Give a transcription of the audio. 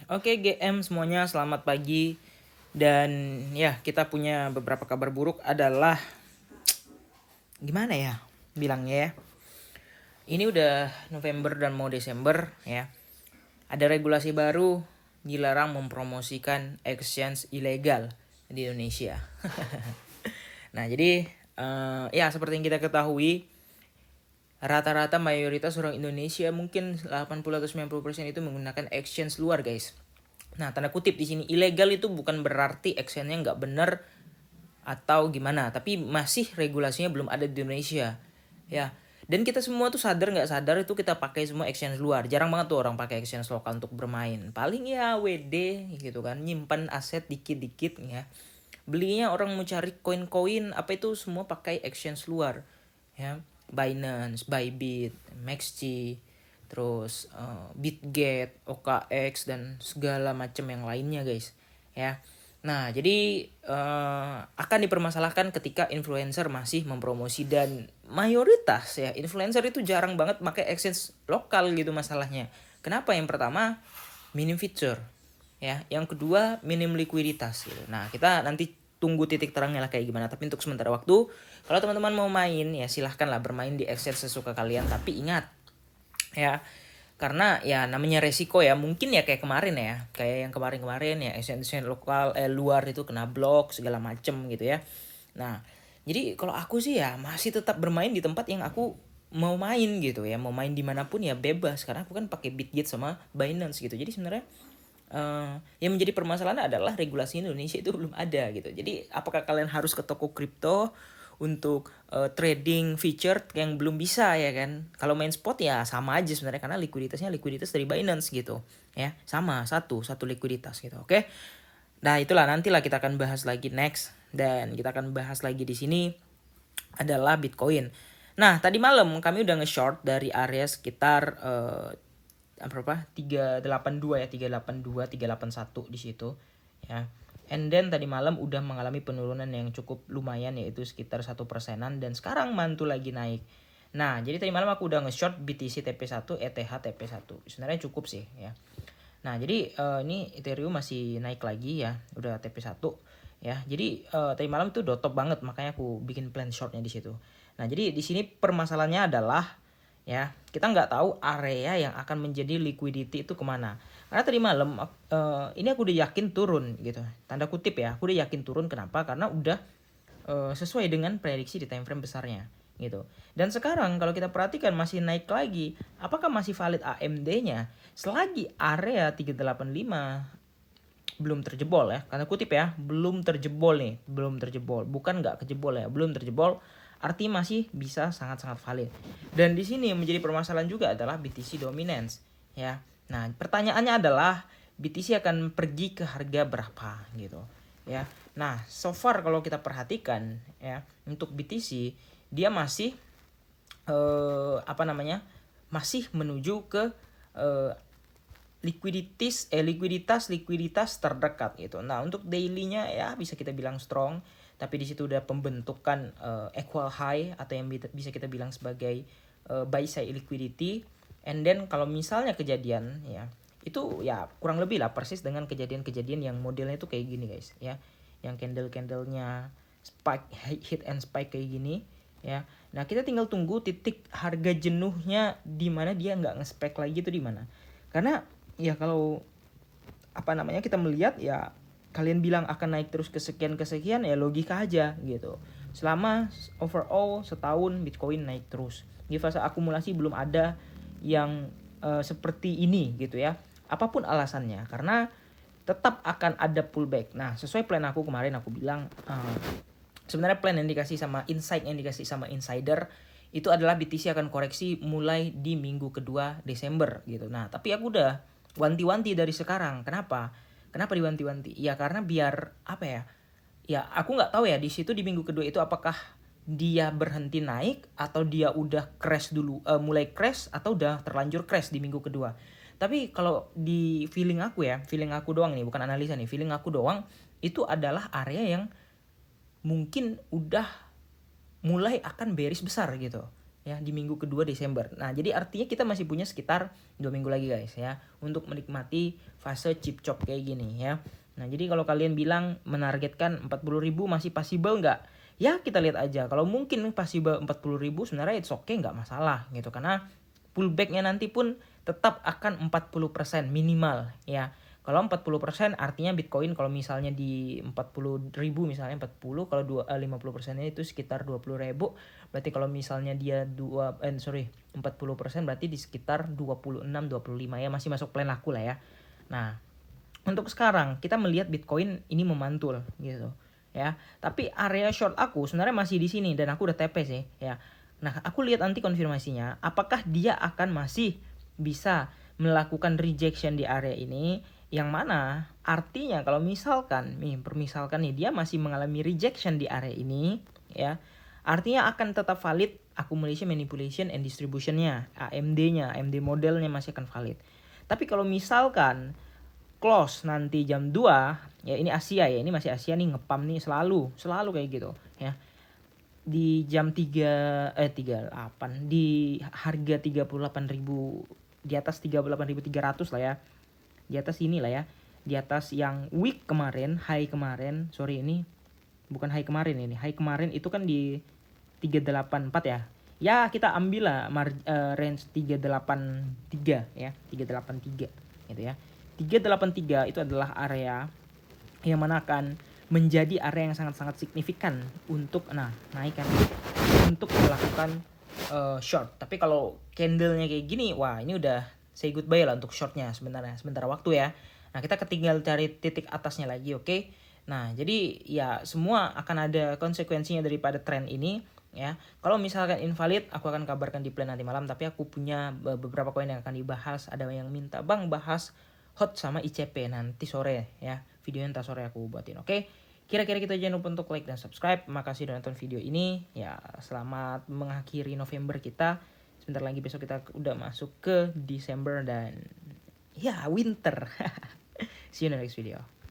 Oke GM semuanya, selamat pagi. Dan ya, kita punya beberapa kabar buruk adalah gimana ya bilangnya ya. Ini udah November dan mau Desember ya. Ada regulasi baru, dilarang mempromosikan exchange ilegal di Indonesia. Nah, jadi ya seperti yang kita ketahui, rata-rata mayoritas orang Indonesia mungkin 80 atau 90% itu menggunakan exchange luar, guys. Nah, tanda kutip di sini ilegal itu bukan berarti exchange-nya nggak benar atau gimana, tapi masih regulasinya belum ada di Indonesia ya. Dan kita semua tuh sadar nggak sadar itu kita pakai semua exchange luar. Jarang banget tuh orang pakai exchange lokal untuk bermain. Paling ya WD gitu kan, nyimpan aset dikit-dikit ya. Belinya orang mau cari koin-koin apa itu semua pakai exchange luar ya. Binance, Bybit, MaxC, terus Bitget, OKX dan segala macam yang lainnya, guys ya. Nah, jadi akan dipermasalahkan ketika influencer masih mempromosi, dan mayoritas ya influencer itu jarang banget pakai exchange lokal gitu masalahnya. Kenapa? Yang pertama, minim feature ya. Yang kedua, minim likuiditas gitu. Nah, kita nanti tunggu titik terangnya lah kayak gimana. Tapi untuk sementara waktu, kalau teman-teman mau main ya silahkan lah bermain di exchange sesuka kalian. Tapi ingat ya, karena ya namanya resiko ya, mungkin ya kayak kemarin ya, kayak yang kemarin-kemarin ya exchange lokal luar itu kena blok segala macem gitu ya. Nah, jadi kalau aku sih ya masih tetap bermain di tempat yang aku mau main gitu ya, mau main dimanapun ya bebas, karena aku kan pakai Bitget sama Binance gitu. Jadi sebenarnya yang menjadi permasalahan adalah regulasi Indonesia itu belum ada gitu. Jadi apakah kalian harus ke toko kripto untuk trading feature yang belum bisa ya kan? Kalau main spot ya sama aja sebenarnya, karena likuiditasnya likuiditas dari Binance gitu ya, sama satu likuiditas gitu. Oke. Nah, itulah nantilah kita akan bahas lagi next, dan kita akan bahas lagi di sini adalah Bitcoin. Nah, tadi malam kami udah nge-short dari area sekitar berapa? 382 ya, 382, 381 di situ ya. And then tadi malam udah mengalami penurunan yang cukup lumayan, yaitu sekitar 1%-an, dan sekarang mantul lagi naik. Nah, jadi tadi malam aku udah nge-short BTC TP1, ETH TP1. Sebenarnya cukup sih ya. Nah, jadi ini Ethereum masih naik lagi ya, udah TP1 ya. Jadi tadi malam tuh udah top banget, makanya aku bikin plan shortnya di situ. Nah, jadi di sini permasalahannya adalah ya, kita nggak tahu area yang akan menjadi liquidity itu kemana. Karena tadi malam ini aku udah yakin turun gitu, tanda kutip ya, aku udah yakin turun. Kenapa? Karena udah sesuai dengan prediksi di time frame besarnya gitu. Dan sekarang kalau kita perhatikan masih naik lagi. Apakah masih valid AMD-nya? Selagi area 385 belum terjebol ya, karena kutip ya, belum terjebol nih, belum terjebol, bukan nggak kejebol ya, belum terjebol, artinya masih bisa sangat-sangat valid. Dan di sini menjadi permasalahan juga adalah BTC dominance ya. Nah, pertanyaannya adalah BTC akan pergi ke harga berapa gitu ya. Nah, so far kalau kita perhatikan ya, untuk BTC dia masih masih menuju ke eh, likuiditas terdekat gitu. Nah, untuk daily-nya ya bisa kita bilang strong, tapi di situ udah pembentukan equal high atau yang bisa kita bilang sebagai buy side liquidity. And then kalau misalnya kejadian ya, itu ya kurang lebih lah persis dengan kejadian-kejadian yang modelnya itu kayak gini, guys ya. Yang candle-candlenya spike, hit and spike kayak gini ya. Nah, kita tinggal tunggu titik harga jenuhnya di mana dia nggak nge-spike lagi itu di mana. Karena ya kalau kita melihat ya, kalian bilang akan naik terus kesekian ya logika aja gitu. Selama overall setahun Bitcoin naik terus, di fase akumulasi belum ada yang seperti ini gitu ya, apapun alasannya, karena tetap akan ada pullback. Nah, sesuai plan aku kemarin, aku bilang sebenarnya plan yang dikasih sama insight yang dikasih sama insider itu adalah BTC akan koreksi mulai di minggu kedua Desember gitu. Nah, tapi aku udah wanti-wanti dari sekarang. Kenapa? Kenapa diwanti-wanti? Ya karena biar apa ya? Ya aku nggak tahu ya di situ di minggu kedua itu apakah dia berhenti naik atau dia udah crash dulu, mulai crash atau udah terlanjur crash di minggu kedua. Tapi kalau di feeling aku ya, feeling aku doang nih, bukan analisa nih, feeling aku doang, itu adalah area yang mungkin udah mulai akan bearish besar gitu ya di minggu kedua Desember. Nah, jadi artinya kita masih punya sekitar 2 minggu lagi guys ya untuk menikmati fase chip chop kayak gini ya. Nah, jadi kalau kalian bilang menargetkan 40.000 masih possible nggak? Ya kita lihat aja. Kalau mungkin possible 40.000 sebenarnya it's okay, nggak masalah gitu. Karena pullbacknya nanti pun tetap akan 40% minimal ya. Kalau 40% artinya Bitcoin kalau misalnya di 40.000 misalnya 40, kalau 50%-nya itu sekitar 20.000. Berarti kalau misalnya dia 40% berarti di sekitar 26 25 ya, masih masuk plan aku lah ya. Nah, untuk sekarang kita melihat Bitcoin ini memantul gitu ya. Tapi area short aku sebenarnya masih di sini dan aku udah TP sih ya. Nah, aku lihat nanti konfirmasinya apakah dia akan masih bisa melakukan rejection di area ini, yang mana artinya kalau misalkan permisalkan nih dia masih mengalami rejection di area ini ya, artinya akan tetap valid accumulation, manipulation and distributionnya, AMD-nya, AMD modelnya masih akan valid. Tapi kalau misalkan close nanti jam 2 ya, ini Asia ya, ini masih Asia nih, ngepam nih selalu kayak gitu ya, di jam 38 di harga 38.000, di atas 38.300 lah ya, di atas ini lah ya, di atas yang week kemarin, high kemarin, sorry ini bukan high kemarin, ini high kemarin itu kan di 384 ya. Ya kita ambil lah range 383 ya, 383 gitu ya. 383 itu adalah area yang mana akan menjadi area yang sangat-sangat signifikan untuk naikkan untuk melakukan short. Tapi kalau candlenya kayak gini, wah ini udah say goodbye lah untuk shortnya sementara waktu ya. Nah, kita ketinggal cari titik atasnya lagi, oke? Nah, jadi ya semua akan ada konsekuensinya daripada tren ini ya. Kalau misalkan invalid, aku akan kabarkan di plan nanti malam. Tapi aku punya beberapa koin yang akan dibahas. Ada yang minta bang bahas hot sama ICP nanti sore ya. Videonya ntar sore aku buatin, oke? Kira-kira kita jangan lupa untuk like dan subscribe. Makasih udah nonton video ini. Ya, selamat mengakhiri November kita. Sebentar lagi besok kita udah masuk ke Desember dan ya winter. See you in the next video.